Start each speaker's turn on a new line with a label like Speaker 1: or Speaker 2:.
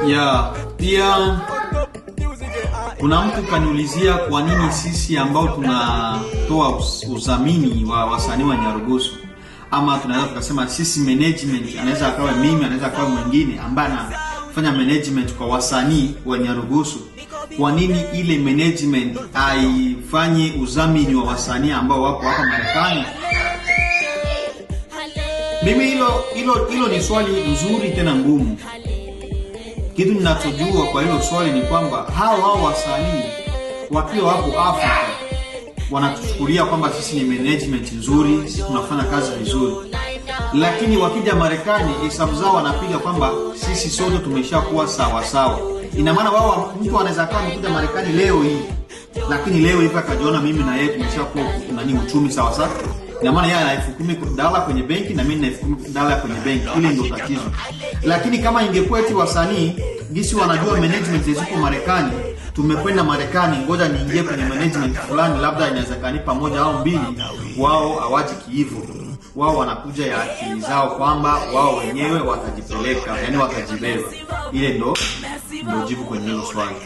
Speaker 1: Ya, pia kuna mtu kaniulizia kwa nini sisi ambao tunatoa udhamini wa wasanii wa Nyarugusu, ama tunaweza tukasema sisi management, anaweza akawa mimi, anaweza akawa mwingine ambaye anafanya management kwa wasanii wa Nyarugusu, kwa nini ile management haifanye udhamini wa wasanii ambao wapo hapa Marekani? Mimi hilo ni swali nzuri tena ngumu. Kitu ninachojua kwa hilo swali ni kwamba hao wasanii wakiwa hapo Afrika wanatuchukulia kwamba sisi ni management nzuri, sisi tunafanya kazi vizuri. Lakini wakija Marekani hesabu zao wanapiga kwamba sisi sote tumeshakuwa sawa sawa. Ina maana wao, mtu anaweza kama kuja Marekani leo hii, lakini leo hivi akajiona mimi na yeye tumeshakuwa uchumi sawa sawa. Ina maana yeye ana $10,000 kwenye benki na mimi na $10,000 kwenye benki. Ile ndio tatizo. Lakini kama ingekuwa eti wasanii gisi wanajua management ziko Marekani, tumekwenda Marekani, ngoja niingie kwenye management fulani, labda inaweza kanipa moja au mbili, wao hawaji hivyo. Wao wanakuja ya akili zao kwamba wao wenyewe watajipeleka, yani watajibeba. Ile ndo jibu kwenye hilo swali.